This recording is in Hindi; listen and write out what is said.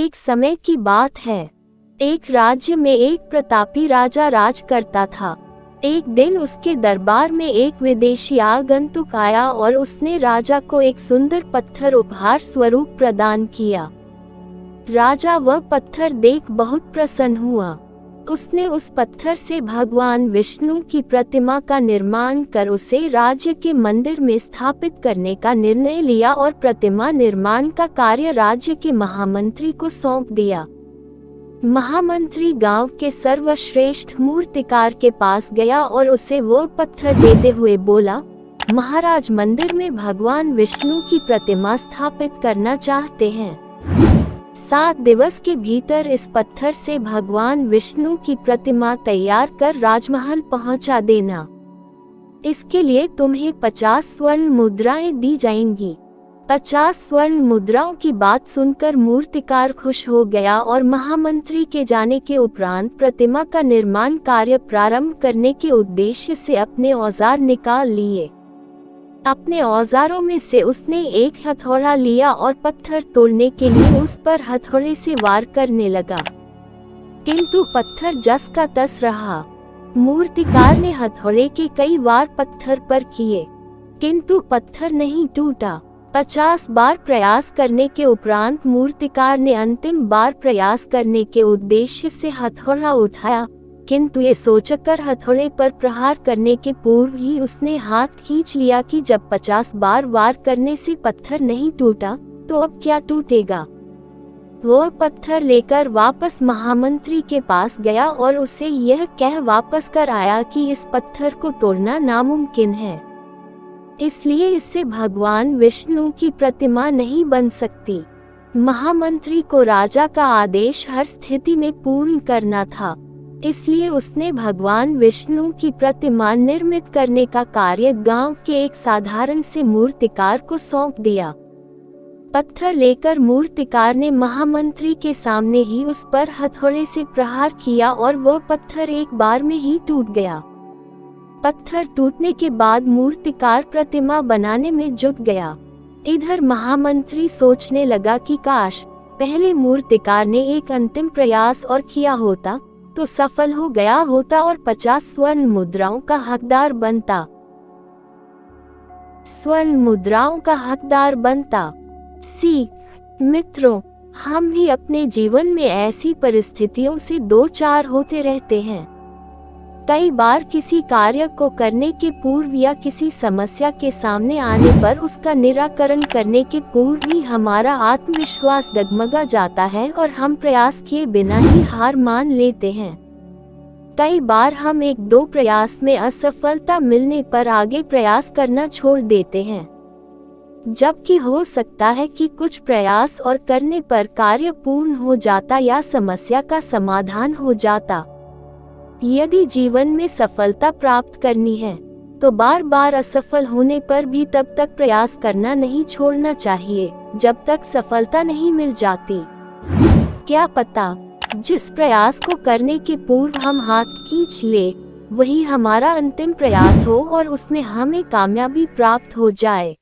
एक समय की बात है। एक राज्य में एक प्रतापी राजा राज करता था। एक दिन उसके दरबार में एक विदेशी आगंतुक आया और उसने राजा को एक सुंदर पत्थर उपहार स्वरूप प्रदान किया। राजा वह पत्थर देख बहुत प्रसन्न हुआ। उसने उस पत्थर से भगवान विष्णु की प्रतिमा का निर्माण कर उसे राज्य के मंदिर में स्थापित करने का निर्णय लिया और प्रतिमा निर्माण का कार्य राज्य के महामंत्री को सौंप दिया। महामंत्री गांव के सर्वश्रेष्ठ मूर्तिकार के पास गया और उसे वो पत्थर देते हुए बोला, महाराज मंदिर में भगवान विष्णु की प्रतिमा स्थापित करना चाहते हैं। 7 दिवस के भीतर इस पत्थर से भगवान विष्णु की प्रतिमा तैयार कर राजमहल पहुंचा देना। इसके लिए तुम्हें 50 स्वर्ण मुद्राएं दी जाएंगी। 50 स्वर्ण मुद्राओं की बात सुनकर मूर्तिकार खुश हो गया और महामंत्री के जाने के उपरांत प्रतिमा का निर्माण कार्य प्रारंभ करने के उद्देश्य से अपने औजार निकाल लिए। अपने औजारों में से उसने एक हथौड़ा लिया और पत्थर तोड़ने के लिए उस पर हथौड़े से वार करने लगा, किंतु पत्थर जस का तस रहा। मूर्तिकार ने हथौड़े के कई वार पत्थर पर किए, किंतु पत्थर नहीं टूटा। 50 बार प्रयास करने के उपरांत मूर्तिकार ने अंतिम बार प्रयास करने के उद्देश्य से हथौड़ा उठाया, किंतु ये सोचकर हथौड़े पर प्रहार करने के पूर्व ही उसने हाथ खींच लिया कि जब 50 बार वार करने से पत्थर नहीं टूटा तो अब क्या टूटेगा। वो पत्थर लेकर वापस महामंत्री के पास गया और उसे यह कह वापस कर आया कि इस पत्थर को तोड़ना नामुमकिन है, इसलिए इससे भगवान विष्णु की प्रतिमा नहीं बन सकती। महामंत्री को राजा का आदेश हर स्थिति में पूर्ण करना था, इसलिए उसने भगवान विष्णु की प्रतिमा निर्मित करने का कार्य गांव के एक साधारण से मूर्तिकार को सौंप दिया। पत्थर लेकर मूर्तिकार ने महामंत्री के सामने ही उस पर हथौड़े से प्रहार किया और वह पत्थर एक बार में ही टूट गया। पत्थर टूटने के बाद मूर्तिकार प्रतिमा बनाने में जुट गया। इधर महामंत्री सोचने लगा कि काश पहले मूर्तिकार ने एक अंतिम प्रयास और किया होता तो सफल हो गया होता और 50 स्वर्ण मुद्राओं का हकदार बनता। स्वर्ण मुद्राओं का हकदार बनता। सीख मित्रों, हम भी अपने जीवन में ऐसी परिस्थितियों से दो चार होते रहते हैं। कई बार किसी कार्य को करने के पूर्व या किसी समस्या के सामने आने पर उसका निराकरण करने के पूर्व ही हमारा आत्मविश्वास डगमगा जाता है और हम प्रयास किए बिना ही हार मान लेते हैं। कई बार हम 1-2 प्रयास में असफलता मिलने पर आगे प्रयास करना छोड़ देते हैं, जबकि हो सकता है कि कुछ प्रयास और करने पर कार्य पूर्ण हो जाता या समस्या का समाधान हो जाता। यदि जीवन में सफलता प्राप्त करनी है तो बार बार असफल होने पर भी तब तक प्रयास करना नहीं छोड़ना चाहिए जब तक सफलता नहीं मिल जाती। क्या पता जिस प्रयास को करने के पूर्व हम हाथ खींच ले वही हमारा अंतिम प्रयास हो और उसमें हमें कामयाबी प्राप्त हो जाए।